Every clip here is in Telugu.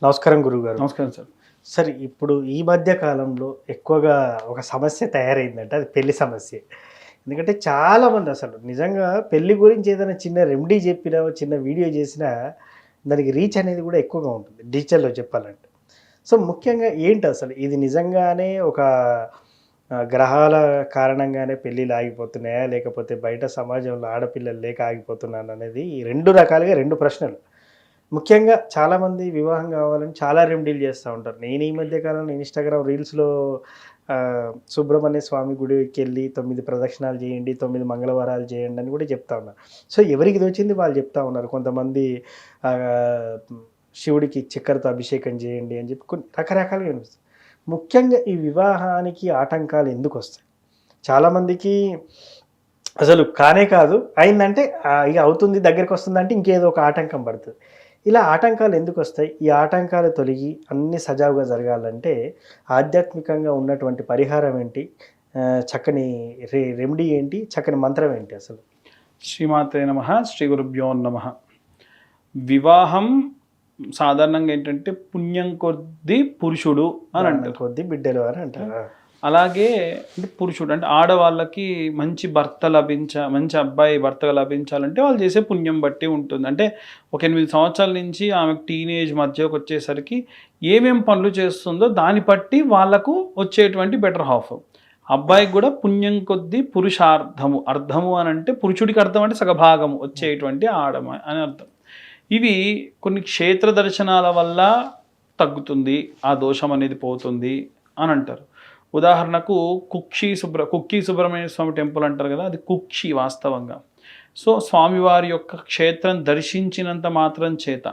నమస్కారం గురువుగారు. నమస్కారం సార్. సార్ ఇప్పుడు ఈ మధ్య కాలంలో ఎక్కువగా ఒక సమస్య తయారైందంటే అది పెళ్లి సమస్యే. ఎందుకంటే చాలామంది అసలు నిజంగా పెళ్లి గురించి ఏదైనా చిన్న రెమెడీ చెప్పినా, చిన్న వీడియో చేసినా దానికి రీచ్ అనేది కూడా ఎక్కువగా ఉంటుంది డిజిటల్‌లో చెప్పాలంటే. సో, ముఖ్యంగా ఏంటి అసలు ఇది నిజంగానే ఒక గ్రహాల కారణంగానే పెళ్ళిళ్ళు ఆగిపోతున్నాయా? లేకపోతే బయట సమాజంలో ఆడపిల్లలు లేక ఆగిపోతున్నారనేది 2 రకాలుగా 2 ప్రశ్నలు. ముఖ్యంగా చాలామంది వివాహం కావాలని చాలా రెమెడీలు చేస్తూ ఉంటారు. నేను ఈ మధ్య కాలంలో ఇన్‌స్టాగ్రామ్ రీల్స్‌లో సుబ్రహ్మణ్య స్వామి గుడికెళ్ళి 9 ప్రదక్షిణాలు చేయండి, 9 మంగళవారాలు చేయండి అని కూడా చెప్తా ఉన్నారు. సో, ఎవరికి తోచింది వాళ్ళు చెప్తా ఉన్నారు. కొంతమంది ఆహ్, శివుడికి చక్కెరతో అభిషేకం చేయండి అని చెప్పి కొన్ని రకరకాలుగా వినిపిస్తుంది. ముఖ్యంగా ఈ వివాహానికి ఆటంకాలు ఎందుకొస్తాయి? చాలామందికి అసలు కానే కాదు. అయిందంటే ఇగ అవుతుంది దగ్గరికొస్తుందంటే ఇంకేదో ఒక ఆటంకం పడుతది. ఇలా ఆటంకాలు ఎందుకొస్తాయి? ఈ ఆటంకాలు తొలగి అన్నీ సజావుగా జరగాలంటే ఆధ్యాత్మికంగా ఉన్నటువంటి పరిహారం ఏంటి? చక్కని రెమెడీ ఏంటి? చక్కని మంత్రం ఏంటి అసలు? శ్రీమాత్రే నమః, శ్రీ గురుభ్యో నమః. వివాహం సాధారణంగా ఏంటంటే పుణ్యం కొద్దీ పురుషుడు అని అంటారు. కొద్ది బిడ్డలు అని అంటారు. అలాగే అంటే పురుషుడు అంటే ఆడవాళ్ళకి మంచి మంచి అబ్బాయి భర్త లభించాలంటే వాళ్ళు చేసే పుణ్యం బట్టి ఉంటుంది. అంటే ఒక 8 సంవత్సరాల నుంచి ఆమెకు టీనేజ్ మధ్యకు వచ్చేసరికి ఏమేం పనులు చేస్తుందో దాన్ని బట్టి వాళ్ళకు వచ్చేటువంటి బెటర్ హాఫ్. అబ్బాయికి కూడా పుణ్యం కొద్దీ పురుషార్థము, అర్థము అని అంటే పురుషుడికి అర్థం అంటే సగభాగము వచ్చేటువంటి ఆడమ అని అర్థం. ఇవి కొన్ని క్షేత్ర దర్శనాల వల్ల తగ్గుతుంది, ఆ దోషం అనేది పోతుంది అని అంటారు. ఉదాహరణకు కుక్కి సుబ్రహ్మణ్య స్వామి టెంపుల్ అంటారు కదా, అది కుక్షి వాస్తవంగా. సో స్వామివారి యొక్క క్షేత్రం దర్శించినంత మాత్రం చేత,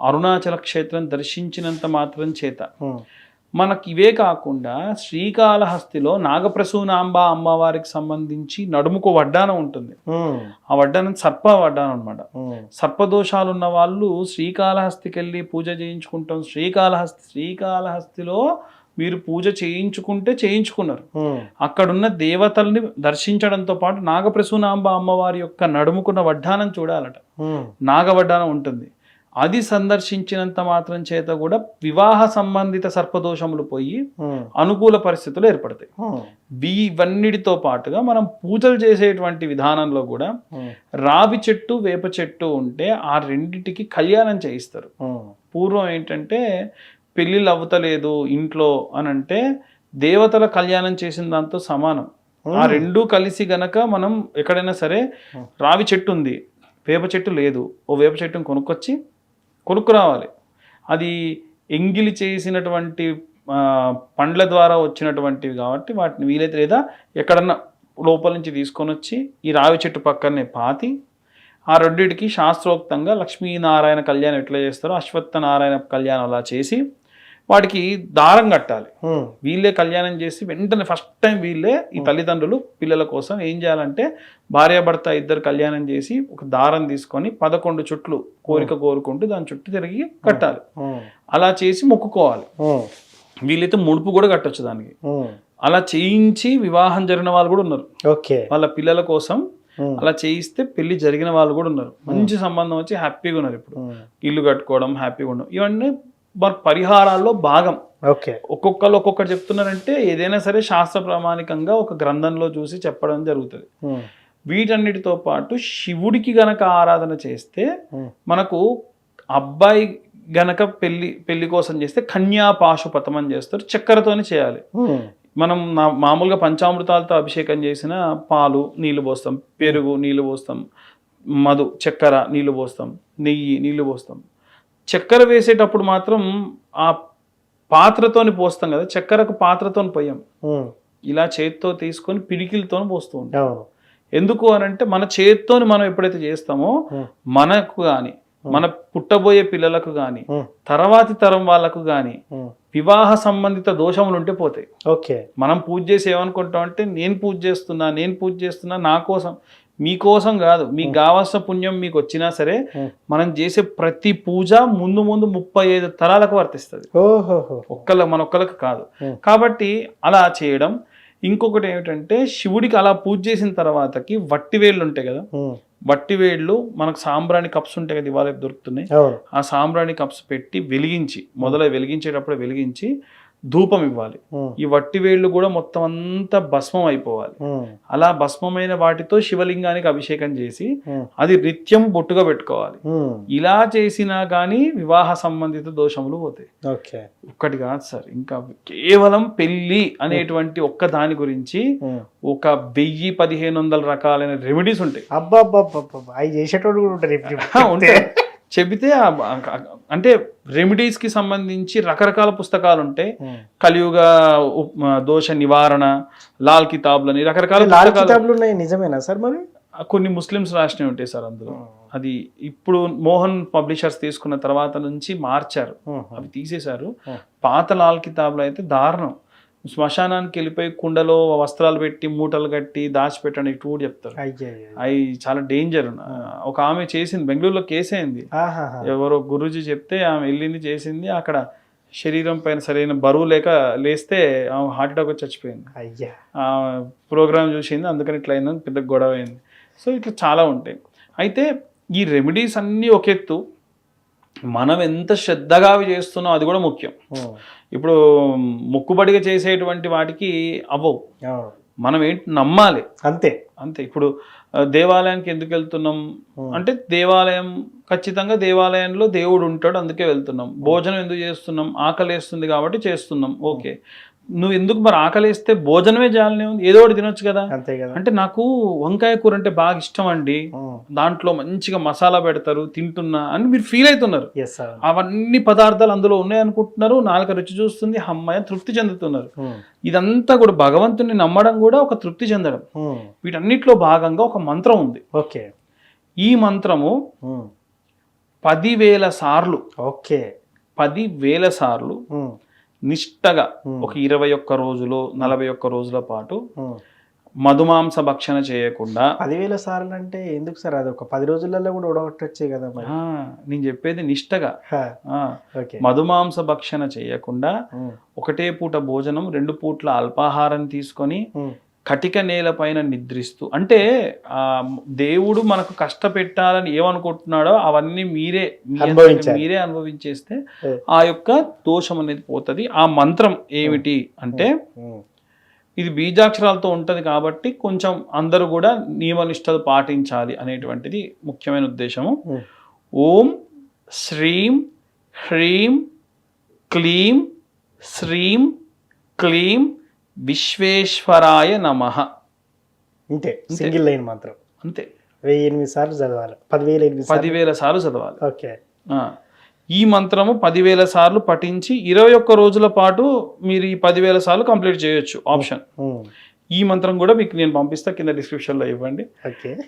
అరుణాచల క్షేత్రం దర్శించినంత మాత్రం చేత మనకి ఇవే కాకుండా శ్రీకాళహస్తిలో నాగప్రసూనాంబ అమ్మవారికి సంబంధించి నడుముకు వడ్డానం ఉంటుంది. ఆ వడ్డానం సర్ప వడ్డానం అనమాట. సర్పదోషాలు ఉన్న వాళ్ళు శ్రీకాళహస్తికి వెళ్ళి పూజ చేయించుకుంటాం. శ్రీకాళహస్తిలో మీరు పూజ చేయించుకున్నారు. అక్కడున్న దేవతల్ని దర్శించడంతో పాటు నాగప్రసూనాంబ అమ్మవారి యొక్క నడుముకున్న వడ్డానం చూడాలట. నాగవడ్డానం ఉంటుంది. అది సందర్శించినంత మాత్రం చేత కూడా వివాహ సంబంధిత సర్పదోషములు పోయి అనుకూల పరిస్థితులు ఏర్పడతాయి. ఇవన్నిటితో పాటుగా మనం పూజలు చేసేటువంటి విధానంలో కూడా రావి చెట్టు, వేప చెట్టు ఉంటే ఆ రెండిటికి కళ్యాణం చేయిస్తారు. పూర్వం ఏంటంటే పెళ్ళిళ్ళు అవ్వతలేదు ఇంట్లో అని అంటే దేవతల కళ్యాణం చేసిన దాంతో సమానం. ఆ రెండూ కలిసి గనక మనం ఎక్కడైనా సరే రావి చెట్టు ఉంది, వేప చెట్టు లేదు, ఓ వేప చెట్టును కొనుక్కు రావాలి. అది ఎంగిలి చేసినటువంటి పండ్ల ద్వారా వచ్చినటువంటివి కాబట్టి వాటిని వీలైతే లేదా ఎక్కడన్నా లోపల నుంచి తీసుకొని వచ్చి ఈ రావి చెట్టు పక్కనే పాతి ఆ రెండింటికి శాస్త్రోక్తంగా లక్ష్మీనారాయణ కళ్యాణం ఎట్లా చేస్తారో అశ్వత్థనారాయణ కళ్యాణం అలా చేసి వాటికి దారం కట్టాలి. వీళ్ళే కళ్యాణం చేసి వెంటనే ఫస్ట్ టైం వీళ్ళే ఈ తల్లిదండ్రులు పిల్లల కోసం ఏం చేయాలంటే భార్యాభర్త ఇద్దరు కళ్యాణం చేసి ఒక దారం తీసుకొని 11 చుట్లు కోరిక కోరుకుంటూ దాని చుట్టూ తిరిగి కట్టాలి. అలా చేసి మొక్కుకోవాలి. వీళ్ళైతే ముడుపు కూడా కట్టొచ్చు దానికి. అలా చేయించి వివాహం జరిగిన వాళ్ళు కూడా ఉన్నారు. వాళ్ళ పిల్లల కోసం అలా చేయిస్తే పెళ్లి జరిగిన వాళ్ళు కూడా ఉన్నారు. మంచి సంబంధం వచ్చి హ్యాపీగా ఉన్నారు. ఇప్పుడు ఇల్లు కట్టుకోవడం, హ్యాపీగా ఉండడం ఇవన్నీ పరిహారాల్లో భాగం. ఒక్కొక్కరు ఒక్కొక్కటి చెప్తున్నారంటే ఏదైనా సరే శాస్త్ర ప్రామాణికంగా ఒక గ్రంథంలో చూసి చెప్పడం జరుగుతుంది. వీటన్నిటితో పాటు శివుడికి గనక ఆరాధన చేస్తే మనకు అబ్బాయి గనక పెళ్లి కోసం చేస్తే కన్యా పాశుపతం అని చేస్తారు. చక్కెరతోనే చేయాలి. మనం మామూలుగా పంచామృతాలతో అభిషేకం చేసిన పాలు నీళ్లు పోస్తాం, పెరుగు నీళ్లు పోస్తాం, మధు చక్కెర నీళ్లు పోస్తాం, నెయ్యి నీళ్లు పోస్తాం. చక్కెర వేసేటప్పుడు మాత్రం ఆ పాత్రతోని పోస్తాం కదా, చక్కెరకు పాత్రతోని పోయాం. ఇలా చేతితో తీసుకొని పిడికిలతో పోస్తూ ఉంటాం. ఎందుకు అనంటే మన చేతితోని మనం ఎప్పుడైతే చేస్తామో మనకు కానీ మన పుట్టబోయే పిల్లలకు కానీ తర్వాతి తరం వాళ్ళకు కానీ వివాహ సంబంధిత దోషములు ఉంటే పోతాయి. మనం పూజ చేసి ఏమనుకుంటాం అంటే నేను పూజ చేస్తున్నా నా కోసం, మీకోసం కాదు. మీకు కావాల్సిన పుణ్యం మీకు వచ్చినా సరే మనం చేసే ప్రతి పూజ ముందు 35 తరాలకు వర్తిస్తుంది. మనొక్కలకు కాదు. కాబట్టి అలా చేయడం. ఇంకొకటి ఏమిటంటే శివుడికి అలా పూజ చేసిన తర్వాతకి వట్టి వేళ్ళు ఉంటాయి కదా, వట్టి వేళ్ళు మనకు సాంబ్రాణి కప్స్ ఉంటాయి కదా, ఇవాళ దొరుకుతున్నాయి, అవును. ఆ సాంబ్రాణి కప్స్ పెట్టి వెలిగించి వెలిగించేటప్పుడు వెలిగించి ధూపం ఇవ్వాలి. ఈ వట్టి వేళ్ళు కూడా మొత్తం అంతా భస్మం అయిపోవాలి. అలా భస్మమైన వాటితో శివలింగానికి అభిషేకం చేసి అది నిత్యం బొట్టుగా పెట్టుకోవాలి. ఇలా చేసినా కానీ వివాహ సంబంధిత దోషములు పోతాయి. ఒక్కటి కాదు సార్, ఇంకా కేవలం పెళ్లి అనేటువంటి ఒక్క దాని గురించి ఒక 1000-1500 రకాలైన రెమెడీస్ ఉంటాయి. అవి చేసేటోడు కూడా ఉంటాయి. చెబితే అంటే రెమెడీస్ కి సంబంధించి రకరకాల పుస్తకాలు ఉంటాయి. కలియుగ దోష నివారణ, లాల్ కితాబ్లని రకరకాల కితాబులు ఉన్నాయి. నిజమేనా సార్? మరి కొన్ని ముస్లిమ్స్ రాసినవి ఉంటాయి సార్ అందులో. అది ఇప్పుడు మోహన్ పబ్లిషర్స్ తీసుకున్న తర్వాత నుంచి మార్చారు, అవి తీసేశారు. పాత లాల్ కితాబ్లో అయితే దారుణం. శ్మశానానికి వెళ్ళిపోయి కుండలో వస్త్రాలు పెట్టి మూటలు కట్టి దాచిపెట్టండి టూర్ చెప్తారు. అవి చాలా డేంజర్. ఒక ఆమె చేసింది, బెంగళూరులో కేసు అయింది. ఎవరో గురూజీ చెప్తే ఆమె వెళ్ళింది, చేసింది. అక్కడ శరీరం పైన సరైన బరువు లేక లేస్తే ఆమె హార్ట్ అటాక్ వచ్చి చచ్చిపోయింది. ప్రోగ్రామ్ చూసింది, అందుకని ఇట్లా అయిందని పెద్ద గొడవ అయింది. సో ఇట్లా చాలా ఉంటాయి. అయితే ఈ రెమెడీస్ అన్నీ ఒక ఎత్తు, మనం ఎంత శ్రద్ధగా అవి చేస్తున్నాం అది కూడా ముఖ్యం. ఇప్పుడు మొక్కుబడిగా చేసేటువంటి వాటికి అవ్వవు, మనం ఏంటి నమ్మాలి అంతే. ఇప్పుడు దేవాలయానికి ఎందుకు వెళ్తున్నాం అంటే దేవాలయం, ఖచ్చితంగా దేవాలయంలో దేవుడు ఉంటాడు అందుకే వెళ్తున్నాం. భోజనం ఎందుకు చేస్తున్నాం? ఆకలి వేస్తుంది కాబట్టి చేస్తున్నాం. ఓకే, నువ్వు ఎందుకు మరి ఆకలిస్తే భోజనమే చేయాలనే ఉంది, ఏదో ఒకటి తినొచ్చు కదా. అంటే నాకు వంకాయ కూర అంటే బాగా ఇష్టం అండి, దాంట్లో మంచిగా మసాలా పెడతారు తింటున్నా అని మీరు ఫీల్ అవుతున్నారు. అవన్నీ పదార్థాలు అందులో ఉన్నాయి అనుకుంటున్నారు, నాలుక రుచి చూస్తుంది, అమ్మాయి తృప్తి చెందుతున్నారు. ఇదంతా కూడా భగవంతుని నమ్మడం కూడా ఒక తృప్తి చెందడం. వీటన్నిటిలో భాగంగా ఒక మంత్రం ఉంది. ఓకే, ఈ మంత్రము 10,000 సార్లు, 10,000 సార్లు నిష్టగా ఒక 21 రోజులు 41 రోజుల పాటు మధుమాంస భక్షణ చేయకుండా. 10,000 సార్లు అంటే ఎందుకు సార్? అది ఒక 10 రోజులలో కూడా ఉడగొట్టొచ్చే కదా. నేను చెప్పేది నిష్టగా. మధుమాంస భక్షణ చేయకుండా ఒకటే పూట భోజనం, 2 పూట్ల అల్పాహారం తీసుకొని కటిక నేల పైన నిద్రిస్తూ, అంటే దేవుడు మనకు కష్టపెట్టాలని ఏమనుకుంటున్నాడో అవన్నీ మీరే అనుభవించేస్తే ఆ యొక్క దోషం అనేది పోతుంది. ఆ మంత్రం ఏమిటి అంటే ఇది బీజాక్షరాలతో ఉంటది కాబట్టి కొంచెం అందరూ కూడా నియమనిష్టలు పాటించాలి అనేటువంటిది ముఖ్యమైన ఉద్దేశము. ఓం శ్రీం హ్రీం క్లీం శ్రీం క్లీం విశ్వేశ్వరాయ నమః. అంతే, సింగిల్ లైన్ మాత్రం. అంతే, 1008 సార్లు చదవాలి. 10,000 సార్లు చదవాలి. ఓకే, ఈ మంత్రము 10,000 సార్లు పఠించి 21 రోజుల పాటు మీరు ఈ 10,000 సార్లు కంప్లీట్ చేయొచ్చు. ఆప్షన్. ఈ మంత్రం కూడా మీకు నేను పంపిస్తా, కింద డిస్క్రిప్షన్లో ఇవ్వండి.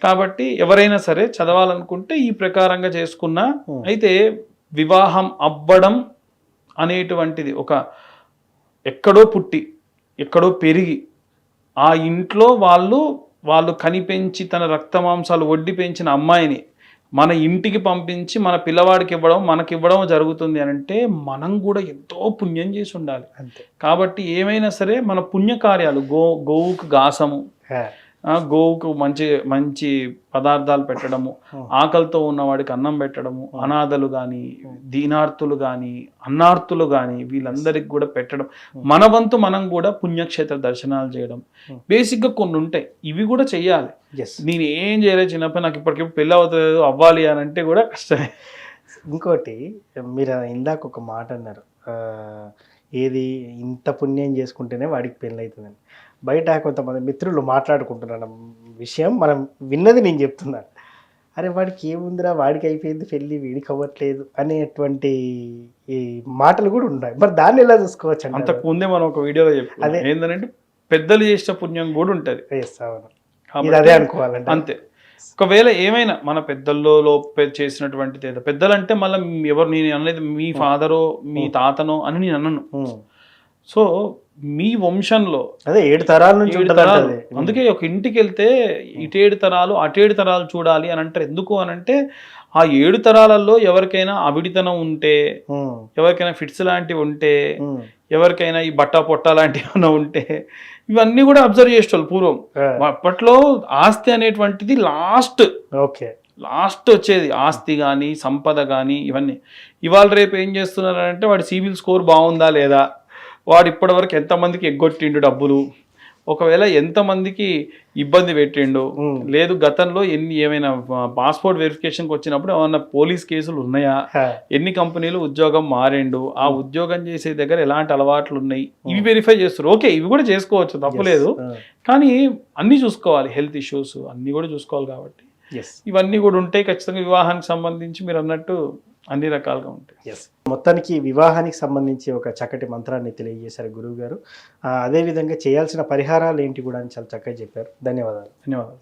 కాబట్టి ఎవరైనా సరే చదవాలనుకుంటే ఈ ప్రకారంగా చేసుకున్నా. అయితే వివాహం అవ్వడం అనేటువంటిది ఒక ఎక్కడో పుట్టి ఎక్కడో పెరిగి ఆ ఇంట్లో వాళ్ళు కనిపెంచి తన రక్తమాంసాలు వడ్డీ పెంచిన అమ్మాయిని మన ఇంటికి పంపించి మన పిల్లవాడికి ఇవ్వడం, మనకి ఇవ్వడం జరుగుతుంది అని అంటే మనం కూడా ఎంతో పుణ్యం చేసి ఉండాలి. కాబట్టి ఏమైనా సరే మన పుణ్యకార్యాలు, గోవుకు గాసము, గోవుకు మంచి మంచి పదార్థాలు పెట్టడము, ఆకలితో ఉన్నవాడికి అన్నం పెట్టడము, అనాథలు కానీ దీనార్థులు కానీ అన్నార్థులు కానీ వీళ్ళందరికి కూడా పెట్టడం, మన వంతు మనం కూడా పుణ్యక్షేత్ర దర్శనాలు చేయడం, బేసిక్గా కొన్ని ఉంటాయి, ఇవి కూడా చెయ్యాలి. నేను ఏం చేయలేదు చిన్నప్పుడు, నాకు ఇప్పటికిప్పుడు పెళ్ళి అవుతుంది అవ్వాలి అని అంటే కూడా కష్టమే. ఇంకోటి, మీరు ఇందాక ఒక మాట అన్నారు, ఏది ఇంత పుణ్యం చేసుకుంటేనే వాడికి పెళ్ళి అవుతుందని. బయట కొంతమంది మిత్రులు మాట్లాడుకుంటున్న విషయం మనం విన్నది నేను చెప్తున్నాను. అరే వాడికి ఏముందిరా, వాడికి అయిపోయింది పెళ్ళి, వీడికి అవ్వట్లేదు అనేటువంటి ఈ మాటలు కూడా ఉన్నాయి. మరి దాన్ని ఎలా చూసుకోవచ్చు? అంతకు ముందే మనం ఒక వీడియోలో చెప్పాం, అదే ఏంటంటే పెద్దలు చేసిన పుణ్యం కూడా ఉంటుంది. అదే అనుకోవాలంటే అంతే. ఒకవేళ ఏమైనా మన పెద్దల్లో చేసినటువంటిది ఏదో, పెద్దలంటే మళ్ళీ ఎవరు, నేను అనేది మీ ఫాదరో మీ తాతనో అని నేను అన్నను. సో మీ వంశంలో అదే 7 తరాల నుంచి, అందుకే ఒక ఇంటికి వెళ్తే 7 తరాలు 7 తరాలు చూడాలి అని అంటారు. ఎందుకు అని అంటే ఆ 7 తరాలలో ఎవరికైనా అవిడితనం ఉంటే, ఉమ్, ఎవరికైనా ఫిట్స్ లాంటివి ఉంటే, ఉమ్, ఎవరికైనా ఈ బట్టా పొట్ట లాంటివి ఏమైనా ఉంటే, ఇవన్నీ కూడా అబ్జర్వ్ చేసేవాళ్ళు పూర్వం. ఆ, అప్పట్లో ఆస్తి అనేటువంటిది లాస్ట్ ఓకే. వచ్చేది. ఆస్తి కానీ, సంపద కానీ ఇవన్నీ. ఇవాళ రేపు ఏం చేస్తున్నారంటే వాడి సిబిల్ స్కోర్ బాగుందా లేదా, వాడు ఇప్పటివరకు ఎంతమందికి ఎగ్గొట్టిండు డబ్బులు, ఒకవేళ ఎంతమందికి ఇబ్బంది పెట్టిండు, ఉమ్, లేదు గతంలో ఏమైనా పాస్పోర్ట్ వెరిఫికేషన్కి వచ్చినప్పుడు ఏమైనా పోలీస్ కేసులు ఉన్నాయా, ఆ, ఎన్ని కంపెనీలు ఉద్యోగం మారిండు, ఆ ఉద్యోగం చేసే దగ్గర ఎలాంటి అలవాట్లు ఉన్నాయి, ఇవి వెరిఫై చేస్తారు. ఓకే, ఇవి కూడా చేసుకోవచ్చు, తప్పులేదు. ఆ, కానీ అన్నీ చూసుకోవాలి, హెల్త్ ఇష్యూస్ అన్నీ కూడా చూసుకోవాలి. కాబట్టి ఎస్, ఇవన్నీ కూడా ఉంటాయి ఖచ్చితంగా. వివాహానికి సంబంధించి మీరు అన్నట్టు అన్ని రకాలుగా ఉంటాయి. ఎస్. మొత్తానికి వివాహానికి సంబంధించి ఒక చక్కటి మంత్రాన్ని తెలియజేశారు గురువు గారు. అదేవిధంగా చేయాల్సిన పరిహారాలు ఏంటి కూడా అని చాలా చక్కగా చెప్పారు. ధన్యవాదాలు. ధన్యవాదాలు.